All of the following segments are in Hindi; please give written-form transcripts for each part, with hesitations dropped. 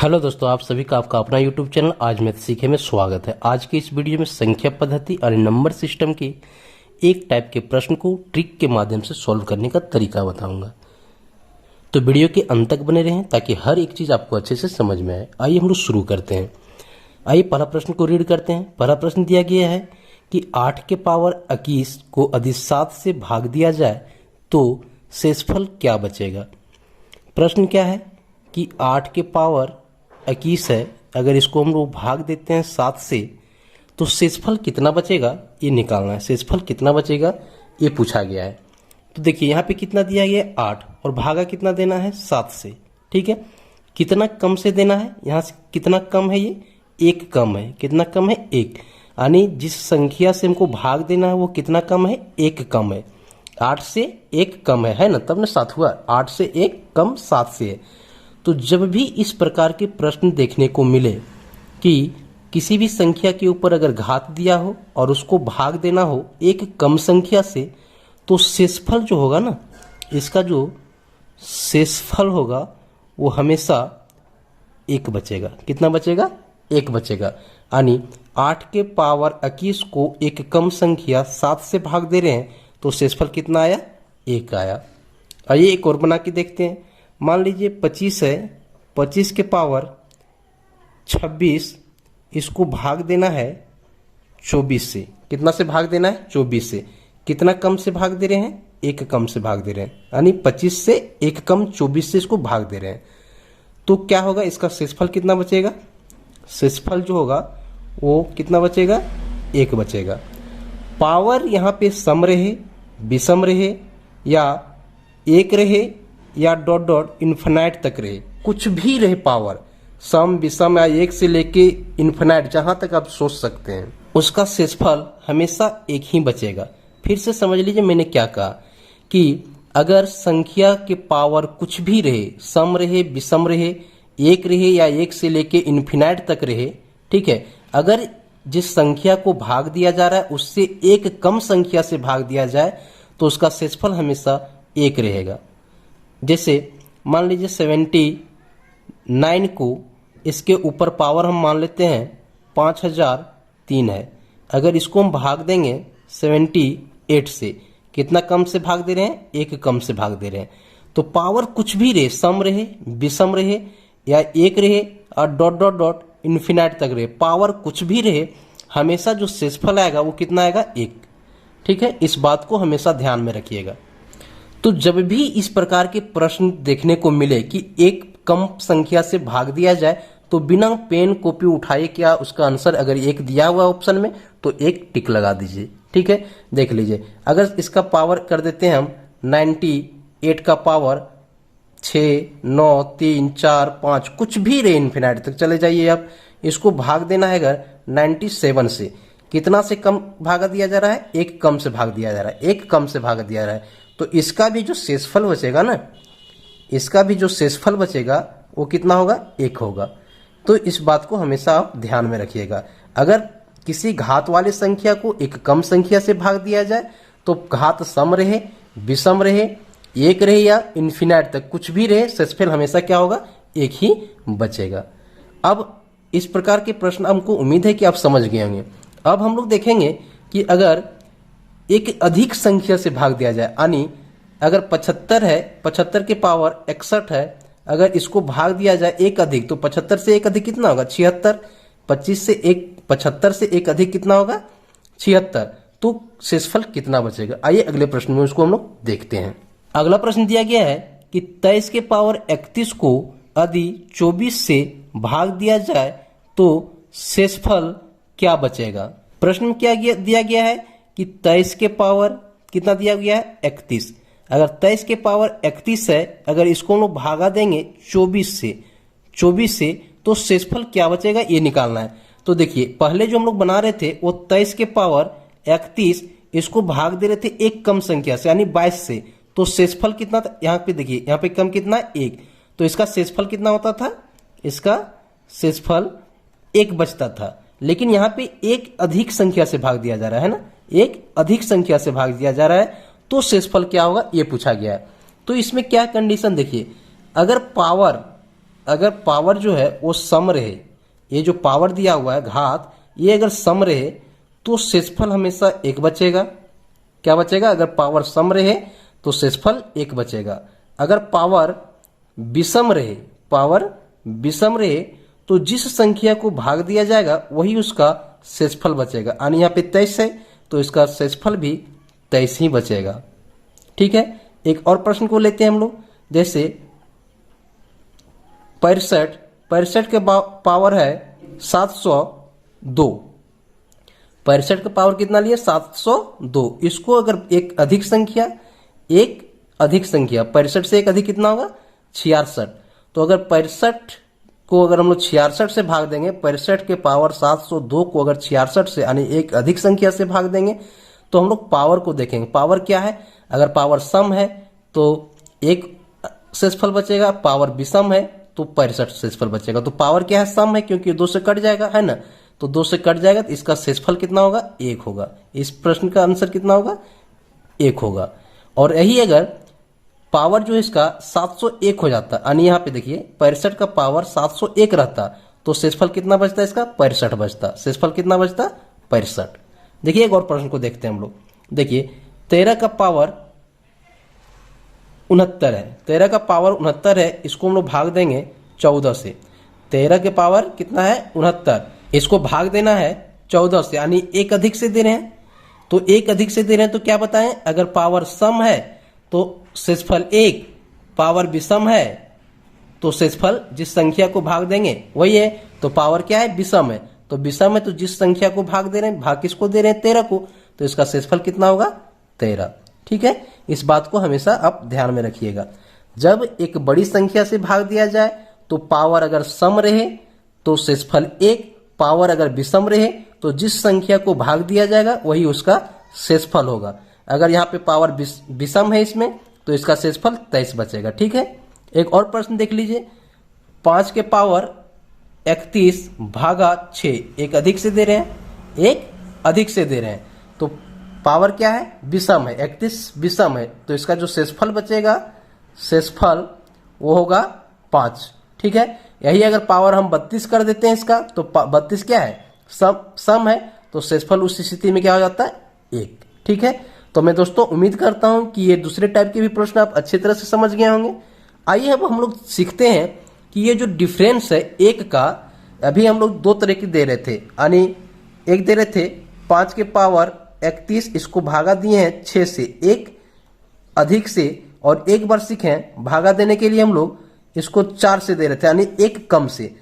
हेलो दोस्तों, आप सभी का आपका अपना यूट्यूब चैनल आज मैथ सीखे में स्वागत है। आज के इस वीडियो में संख्या पद्धति और नंबर सिस्टम के एक टाइप के प्रश्न को ट्रिक के माध्यम से सॉल्व करने का तरीका बताऊंगा। तो वीडियो के अंत तक बने रहें ताकि हर एक चीज़ आपको अच्छे से समझ में आए। आइए हम लोग शुरू करते हैं। आइए पहला प्रश्न को रीड करते हैं। पहला प्रश्न दिया गया है कि 8 के पावर 21 को यदि 7 से भाग दिया जाए तो शेषफल क्या बचेगा। प्रश्न क्या है कि 8 के पावर 21 है, अगर इसको हम लोग भाग देते हैं 7 से तो शेषफल कितना बचेगा ये निकालना है। शेषफल कितना बचेगा ये पूछा गया है। तो देखिए यहाँ पे कितना दिया गया है 8 और भागा कितना देना है 7 से। ठीक है, कितना कम से देना है, यहाँ से कितना कम है, ये 1 कम है। कितना कम है 1, यानी जिस संख्या से हमको भाग देना है वो कितना कम है 1 कम है। 8 से 1 कम है ना, तब ना 7 हुआ। 8 से 1 कम 7 से है। तो जब भी इस प्रकार के प्रश्न देखने को मिले कि किसी भी संख्या के ऊपर अगर घात दिया हो और उसको भाग देना हो एक कम संख्या से, तो शेषफल जो होगा ना, इसका जो शेषफल होगा वो हमेशा 1 बचेगा। कितना बचेगा 1 बचेगा। यानी 8 के पावर 21 को एक कम संख्या 7 से भाग दे रहे हैं तो शेषफल कितना आया 1 आया। आइए एक और बना के देखते हैं। मान लीजिए 25 है, 25 के पावर 26 इसको भाग देना है 24 से। कितना से भाग देना है 24 से। कितना कम से भाग दे रहे हैं 1 कम से भाग दे रहे हैं, यानी 25 से 1 कम 24 से इसको भाग दे रहे हैं। तो क्या होगा, इसका शेषफल कितना बचेगा। शेषफल जो होगा वो कितना बचेगा 1 बचेगा। पावर यहाँ पे सम रहे, विषम रहे, या 1 रहे, या डॉट डॉट इन्फिनाइट तक रहे, कुछ भी रहे, पावर सम विषम या 1 से लेके इन्फिनाइट जहां तक आप सोच सकते हैं, उसका शेषफल हमेशा 1 ही बचेगा। फिर से समझ लीजिए मैंने क्या कहा कि अगर संख्या के पावर कुछ भी रहे, सम रहे, विषम रहे, 1 रहे, या 1 से लेके इन्फिनाइट तक रहे, ठीक है, अगर जिस संख्या को भाग दिया जा रहा है उससे 1 कम संख्या से भाग दिया जाए तो उसका शेषफल हमेशा 1 रहेगा। जैसे मान लीजिए 79 को इसके ऊपर पावर हम मान लेते हैं 5003 है। अगर इसको हम भाग देंगे 78 से, कितना कम से भाग दे रहे हैं 1 कम से भाग दे रहे हैं। तो पावर कुछ भी रहे, सम रहे, विषम रहे, या 1 रहे, और डॉट डॉट डॉट इन्फिनाइट तक रहे, पावर कुछ भी रहे, हमेशा जो शेषफल आएगा वो कितना आएगा 1। ठीक है, इस बात को हमेशा ध्यान में रखिएगा। तो जब भी इस प्रकार के प्रश्न देखने को मिले कि एक कम संख्या से भाग दिया जाए तो बिना पेन कॉपी उठाए क्या उसका आंसर अगर 1 दिया हुआ ऑप्शन में तो 1 टिक लगा दीजिए। ठीक है, देख लीजिए। अगर इसका पावर कर देते हैं हम 98 का पावर 6, 9, 3, 4, 5 कुछ भी रहे, इन्फिनाइट तक चले जाइए आप। इसको भाग देना है अगर 97 से, कितना से कम भागा दिया जा रहा है 1 कम से भाग दिया जा रहा है, 1 कम से भाग दिया जा रहा है। तो इसका भी जो शेषफल बचेगा ना, इसका भी जो शेषफल बचेगा वो कितना होगा 1 होगा। तो इस बात को हमेशा आप ध्यान में रखिएगा। अगर किसी घात वाले संख्या को एक कम संख्या से भाग दिया जाए तो घात सम रहे, विषम रहे, 1 रहे, या इन्फिनाइट तक कुछ भी रहे, शेषफल हमेशा क्या होगा 1 ही बचेगा। अब इस प्रकार के प्रश्न हमको उम्मीद है कि आप समझ गए होंगे। अब हम लोग देखेंगे कि अगर एक अधिक संख्या से भाग दिया जाए, यानी अगर 75 है, 75 के पावर 61 है, अगर इसको भाग दिया जाए 1 अधिक, तो 75 से 1 अधिक कितना होगा 76। 25 से 1, 75 से 1 अधिक कितना होगा 76। तो शेषफल कितना बचेगा। आइए अगले प्रश्न में उसको हम लोग देखते हैं। अगला प्रश्न दिया गया है कि 23 के पावर 31 को यदि 24 से भाग दिया जाए तो शेषफल क्या बचेगा। प्रश्न में क्या दिया गया है कि 23 के पावर कितना दिया गया है 31। अगर 23 के पावर 31 है, अगर इसको हम लोग भागा देंगे 24 से तो शेषफल क्या बचेगा ये निकालना है। तो देखिए पहले जो हम लोग बना रहे थे वो 23 के पावर 31 इसको भाग दे रहे थे एक कम संख्या से, यानी 22 से। तो शेषफल कितना था, यहाँ पे देखिए, यहाँ पे कम कितना 1, तो इसका शेषफल कितना होता था, इसका शेषफल 1 बचता था। लेकिन यहाँ पे एक अधिक संख्या से भाग दिया जा रहा है ना, एक अधिक संख्या से भाग दिया जा रहा है, तो शेषफल क्या होगा ये पूछा गया है। तो इसमें क्या कंडीशन देखिए, अगर पावर अगर पावर जो है वो सम रहे, ये जो पावर दिया हुआ है घात, ये अगर सम रहे तो शेषफल हमेशा 1 बचेगा। क्या बचेगा? अगर पावर सम रहे तो शेषफल 1 बचेगा। अगर पावर विषम रहे, पावर विषम रहे तो जिस संख्या को भाग दिया जाएगा वही उसका शेषफल बचेगा। यानी यहाँ पे 23 है तो इसका शेषफल भी 23 ही बचेगा। ठीक है, एक और प्रश्न को लेते हैं हम लोग। जैसे 65 के पावर है 702। 65 का पावर कितना लिया? 702। इसको अगर एक अधिक संख्या 65 से एक अधिक कितना होगा? 66। तो अगर 65 को अगर हम लोग 66 से भाग देंगे, 65 के पावर 702 को अगर 66 से यानी एक अधिक संख्या से भाग देंगे तो हम लोग पावर को देखेंगे। पावर क्या है? अगर पावर सम है तो 1 शेषफल बचेगा, पावर विषम है तो 65 शेषफल बचेगा। तो पावर क्या है? सम है, क्योंकि 2 से कट जाएगा, है ना। तो 2 से कट जाएगा तो इसका शेषफल कितना होगा? 1 होगा। इस प्रश्न का आंसर कितना होगा? 1 होगा। और यही अगर पावर जो है इसका 701 हो जाता, यानी यहाँ पे देखिए 65 का पावर 701 रहता तो शेषफल कितना बचता? इसका 65 बचता। शेषफल कितना बचता? 65। देखिए एक और प्रश्न को देखते हैं हम लोग। देखिए 13 का पावर 69 है। 13 का पावर 69 है, इसको हम लोग भाग देंगे 14 से। 13 के पावर कितना है? 69। इसको भाग देना है 14 से, यानी एक अधिक से दे रहे हैं। तो एक अधिक से दे रहे हैं तो क्या बताएं? अगर पावर सम है तो शेषफल 1, पावर विषम है तो शेषफल जिस संख्या को भाग देंगे वही है। तो पावर क्या है? विषम है। तो विषम है तो जिस संख्या को भाग दे रहे हैं, भाग किसको दे रहे हैं? 13 को। तो इसका शेषफल कितना होगा? 13। ठीक है, इस बात को हमेशा आप ध्यान में रखिएगा। जब एक बड़ी संख्या से भाग दिया जाए तो पावर अगर सम रहे तो शेषफल 1, पावर अगर विषम रहे तो जिस संख्या को भाग दिया जाएगा वही उसका शेषफल होगा। अगर यहाँ पे पावर विषम है इसमें तो इसका शेषफल 23 बचेगा। ठीक है, एक और प्रश्न देख लीजिए। 5 के पावर 31 भागा 6, एक अधिक से दे रहे हैं, एक अधिक से दे रहे हैं। तो पावर क्या है? विषम है, 31 विषम है तो इसका जो शेषफल बचेगा, शेषफल वो होगा 5। ठीक है, यही अगर पावर हम 32 कर देते हैं इसका तो 32 क्या है? सम है तो शेषफल उस स्थिति में क्या हो जाता है? 1। ठीक है, तो मैं दोस्तों उम्मीद करता हूं कि ये दूसरे टाइप के भी प्रश्न आप अच्छी तरह से समझ गए होंगे। आइए अब हम लोग सीखते हैं कि ये जो डिफरेंस है 1 का, अभी हम लोग 2 तरह की दे रहे थे। यानी एक दे रहे थे 5 के पावर 31, इसको भागा दिए हैं 6 से, एक अधिक से, और एक बार सीखे भागा देने के लिए हम लोग इसको 4 से दे रहे थे, यानी एक कम से।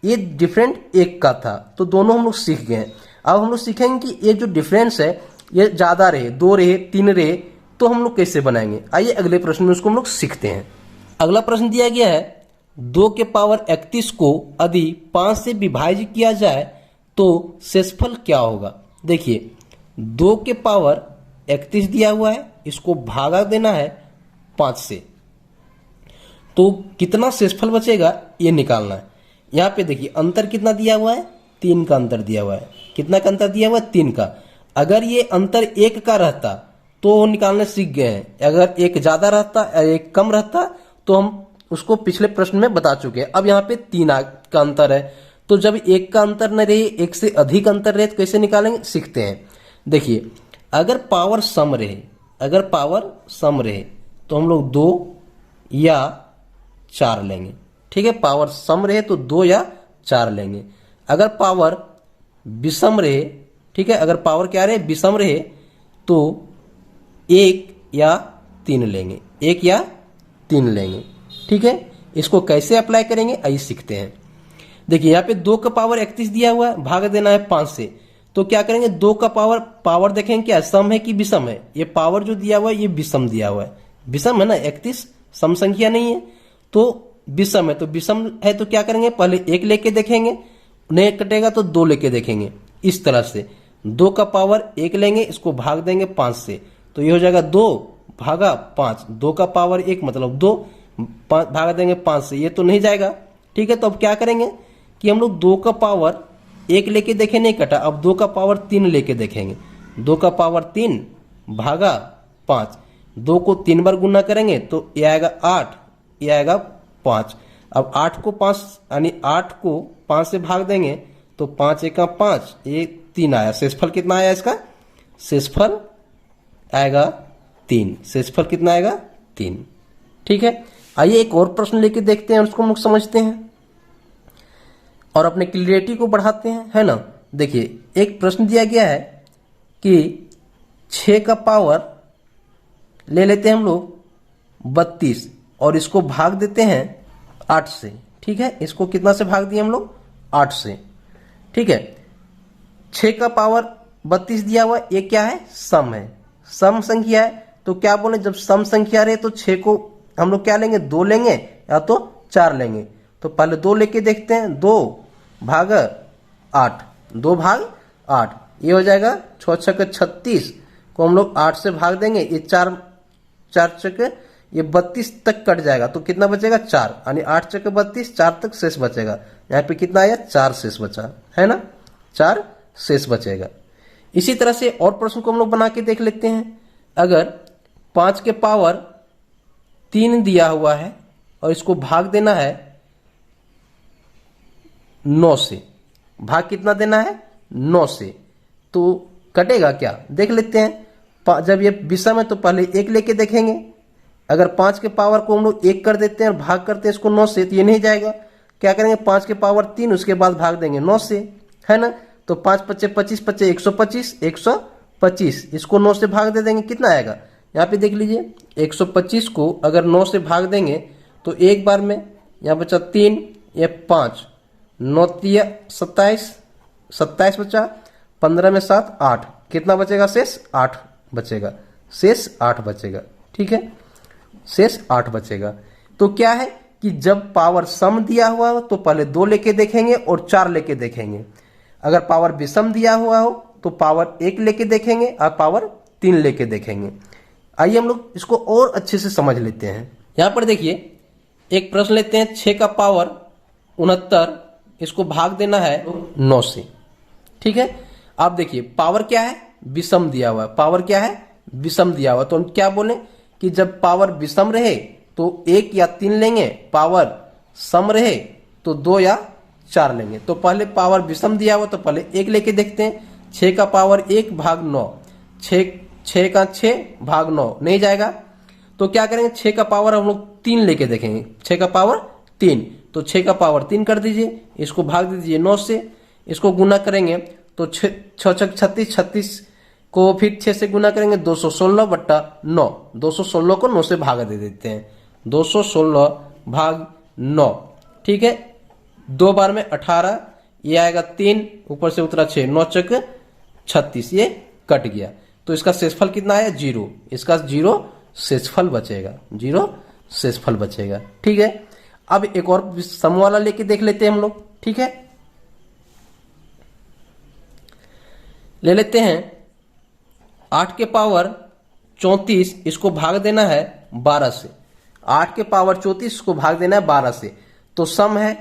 ये डिफरेंट 1 का था, तो दोनों हम लोग सीख गए। अब हम लोग सीखेंगे कि ये जो डिफरेंस है ये ज्यादा रहे, 2 रहे, 3 रहे, तो हम लोग कैसे बनाएंगे। आइए अगले प्रश्न में उसको हम लोग सीखते हैं। अगला प्रश्न दिया गया है 2 के पावर 31 को यदि 5 से विभाजित किया जाए तो शेषफल क्या होगा। देखिए 2 के पावर 31 दिया हुआ है, इसको भागा देना है 5 से, तो कितना शेषफल बचेगा ये निकालना है। यहाँ पे देखिए अंतर कितना दिया हुआ है? 3 का अंतर दिया हुआ है। कितना का अंतर दिया हुआ है? 3 का। अगर ये अंतर 1 का रहता तो निकालने सीख गए हैं। अगर 1 ज्यादा रहता, 1 कम रहता तो हम उसको पिछले प्रश्न में बता चुके हैं। अब यहाँ पे 3 का अंतर है, तो जब 1 का अंतर न रहे, 1 से अधिक अंतर रहे तो कैसे निकालेंगे, सीखते हैं। देखिए अगर पावर सम रहे, अगर पावर सम रहे तो हम लोग 2 या 4 लेंगे। ठीक है, पावर सम रहे तो 2 या 4 लेंगे। अगर पावर विषम रहे, ठीक है, अगर पावर क्या रहे? विषम रहे तो 1 या 3 लेंगे, 1 या 3 लेंगे। ठीक है, इसको कैसे अप्लाई करेंगे आइए सीखते हैं। देखिए यहाँ पे 2 का पावर 31 दिया हुआ है, भाग देना है 5 से, तो क्या करेंगे? 2 का पावर देखेंगे क्या सम है कि विषम है। ये पावर जो दिया हुआ है ये विषम दिया हुआ है, विषम है ना, 31 सम संख्या नहीं है तो विषम है। तो विषम है तो क्या करेंगे? पहले 1 लेके देखेंगे, नहीं कटेगा तो 2 लेके देखेंगे। इस तरह से 2 का पावर 1 लेंगे, इसको भाग देंगे 5 से, तो ये हो जाएगा 2 भागा 5। 2 का पावर 1 मतलब 2, भागा देंगे 5 से, ये तो नहीं जाएगा। ठीक है, तो अब क्या करेंगे कि हम लोग 2 का पावर 1 लेके देखें, नहीं कटा, अब 2 का पावर 3 लेके देखेंगे। 2 का पावर 3 भागा 5, 2 को 3 बार गुना करेंगे तो ये आएगा 8, ये आएगा 5। अब 8 को 5 यानी 8 को 5 से भाग देंगे तो 5 एका 5, ये 3 आया। शेषफल कितना आया इसका? शेषफल आएगा 3। शेषफल कितना आएगा? 3। ठीक है, आइए एक और प्रश्न लेके देखते हैं और उसको हम लोग समझते हैं और अपने क्लियरिटी को बढ़ाते हैं, है ना। देखिए एक प्रश्न दिया गया है कि 6 का पावर ले लेते हैं हम लोग 32 और इसको भाग देते हैं 8 से। ठीक है, इसको कितना से भाग दिए हम लोग? 8 से। ठीक है, 6 का पावर 32 दिया हुआ, ये क्या है? सम है, सम संख्या है। तो क्या बोले, जब सम संख्या रहे तो 6 को हम लोग क्या लेंगे? 2 लेंगे या तो 4 लेंगे। तो पहले 2 लेके देखते हैं, 2 भाग 8, 2 भाग 8, ये हो जाएगा 6 छक्के 36 को हम लोग 8 से भाग देंगे, ये 4 छक्के ये 32 तक कट जाएगा तो कितना बचेगा? 4, यानी 8 छक्के 32, 4 तक शेष बचेगा। यहाँ पे कितना आया? 4 शेष बचा, है ना, 4 शेष बचेगा। इसी तरह से और प्रश्न को हम लोग बना के देख लेते हैं। अगर 5 के पावर 3 दिया हुआ है और इसको भाग देना है 9 से, भाग कितना देना है? 9 से, तो कटेगा क्या? देख लेते हैं। जब ये विषम है तो पहले 1 लेके देखेंगे। अगर 5 के पावर को हम लोग 1 कर देते हैं और भाग करते हैं इसको 9 से, तो ये नहीं जाएगा। क्या करेंगे? 5 के पावर 3 उसके बाद भाग देंगे 9 से, है ना। तो 5 पच्चे 25, पच्चे 125, 125 इसको 9 से भाग दे देंगे, कितना आएगा? यहाँ पे देख लीजिए, 125 को अगर 9 से भाग देंगे तो एक बार में यहाँ बचा 3, ये 5, 9 तिया 27, 27 बचा, 15 में 7 8, कितना बचेगा? शेष 8 बचेगा, शेष 8 बचेगा। ठीक है, शेष 8 बचेगा। तो क्या है कि जब पावर सम दिया हुआ हो तो पहले 2 लेके देखेंगे और 4 लेके देखेंगे। अगर पावर विषम दिया हुआ हो तो पावर 1 लेके देखेंगे और पावर 3 लेके देखेंगे। आइए हम लोग इसको और अच्छे से समझ लेते हैं। यहां पर देखिए एक प्रश्न लेते हैं, 6 का पावर 69, इसको भाग देना है 9 से। ठीक है, आप देखिए पावर क्या है? विषम दिया हुआ है। पावर क्या है? विषम दिया हुआ। तो हम क्या बोले कि जब पावर विषम रहे तो 1 या 3 लेंगे, पावर सम रहे तो 2 या 4 लेंगे। तो पहले पावर विषम दिया हुआ तो पहले 1 लेके देखते हैं। 6 का पावर 1 भाग 9, 6 का 6 भाग 9 नहीं जाएगा। तो क्या करेंगे? 6 का पावर हम लोग 3 लेके देखेंगे। 6 का पावर 3, तो 6 का पावर 3 कर दीजिए, इसको भाग दीजिए 9 से, इसको गुना करेंगे तो 6 छक 36, 36 को फिर 6 से गुना करेंगे 216 बट्टा 9, 216 को 9 से भाग दे देते हैं, 216 भाग 9। ठीक है, 2 बार में 18, ये आएगा 3, ऊपर से उतरा 6, 9 चक 36, ये कट गया। तो इसका शेषफल कितना आया? 0। इसका 0 शेषफल बचेगा, 0 शेषफल बचेगा। ठीक है, अब एक और सम वाला लेके देख लेते हैं हम लोग। ठीक है, ले लेते हैं 8 के पावर 34, इसको भाग देना है 12 से। 8 के पावर 34 इसको भाग देना है 12 से। तो सम है,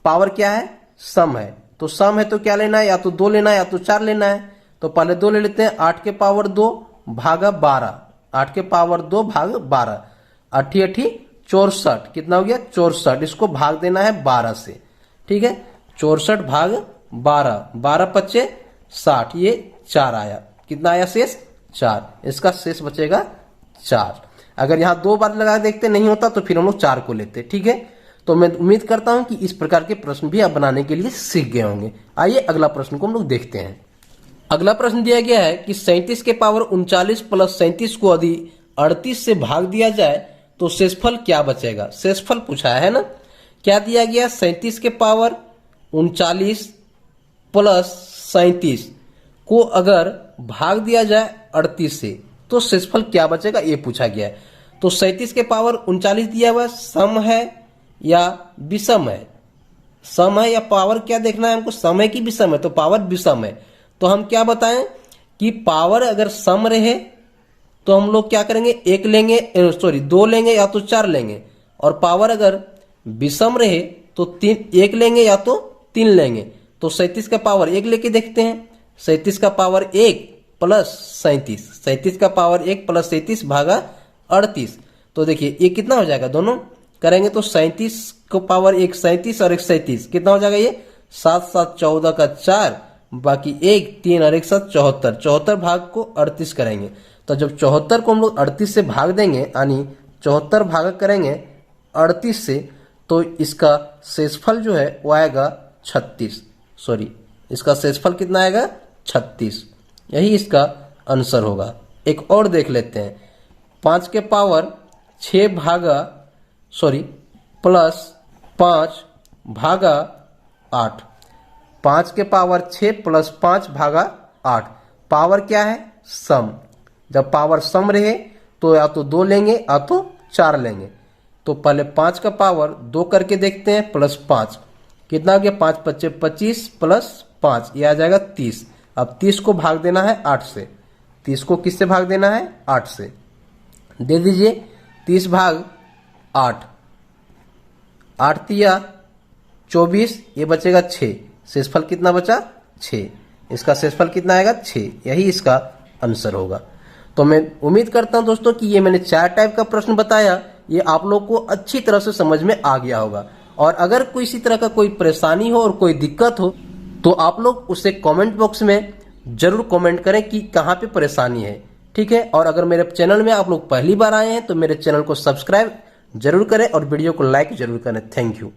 पावर क्या है? सम है। तो सम है तो क्या लेना है? या तो 2 लेना है या तो 4 लेना है। तो पहले 2 ले लेते हैं। 8 के पावर 2 भागा 12, 8 के पावर 2 भाग 12, 8 8 64, कितना हो गया? 64, इसको भाग देना है 12 से। ठीक है, 64 भाग 12, 12 पच्चे 60, ये 4 आया। कितना आया शेष? 4। इसका शेष बचेगा 4। अगर यहाँ 2 बार लगा देखते नहीं होता तो फिर हम लोग 4 को लेते। ठीक है, तो मैं उम्मीद करता हूं कि इस प्रकार के प्रश्न भी आप बनाने के लिए सीख गए होंगे। आइए अगला प्रश्न को हम लोग देखते हैं। अगला प्रश्न दिया गया है कि 37 के पावर 39 प्लस 37 को यदि 38 से भाग दिया जाए तो शेषफल क्या बचेगा? शेषफल पूछा है ना। क्या दिया गया? 37 के पावर 39 प्लस 37 को अगर भाग दिया जाए 38 से तो शेषफल क्या बचेगा, ये पूछा गया है। तो 37 के पावर 39 दिया हुआ, सम है या विषम है? सम है या पावर क्या देखना है हमको? सम है कि विषम है? तो पावर विषम है। तो हम क्या बताएं कि पावर अगर सम रहे तो हम लोग क्या करेंगे? 1 लेंगे, 2 लेंगे या तो 4 लेंगे। और पावर अगर विषम रहे तो 1 लेंगे या तो 3 लेंगे। तो 37 का पावर 1 लेके देखते हैं। 37 का पावर 1 प्लस 37, 37 का पावर 1 प्लस 37 भागा 38। तो देखिए ये कितना हो जाएगा? दोनों करेंगे तो 37 को पावर 1 37 और 1 37 कितना हो जाएगा ये 7 7 14 का 4 बाकी 1 3 और 1 7 74 74 भाग को 38 करेंगे। तो जब 74 को हम लोग 38 से भाग देंगे यानी 74 भाग करेंगे 38 से तो इसका शेषफल जो है वो आएगा 36 सॉरी इसका शेषफल कितना आएगा 36। यही इसका आंसर होगा। एक और देख लेते हैं 5 के पावर 6 भागा प्लस 5 भागा 8 5 के पावर 6 प्लस 5 भागा 8 पावर क्या है सम। जब पावर सम रहे तो या तो 2 लेंगे या तो 4 लेंगे। तो पहले 5 का पावर 2 करके देखते हैं प्लस 5 कितना आ गया 5 5 25 प्लस 5 ये आ जाएगा 30। अब 30 को भाग देना है 8 से 30 को किससे भाग देना है 8 से दे दीजिए 30 भाग 8 8 तिया 24 ये बचेगा 6 शेषफल कितना बचा 6 इसका शेषफल कितना आएगा 6 यही इसका आंसर होगा। तो मैं उम्मीद करता हूं दोस्तों कि ये मैंने 4 टाइप का प्रश्न बताया ये आप लोग को अच्छी तरह से समझ में आ गया होगा। और अगर कोई इसी तरह का कोई परेशानी हो और कोई दिक्कत हो तो आप लोग उसे कमेंट बॉक्स में जरूर कमेंट करें कि कहाँ पे परेशानी है। ठीक है। और अगर मेरे चैनल में आप लोग पहली बार आए हैं तो मेरे चैनल को सब्सक्राइब जरूर करें और वीडियो को लाइक जरूर करें। Thank you.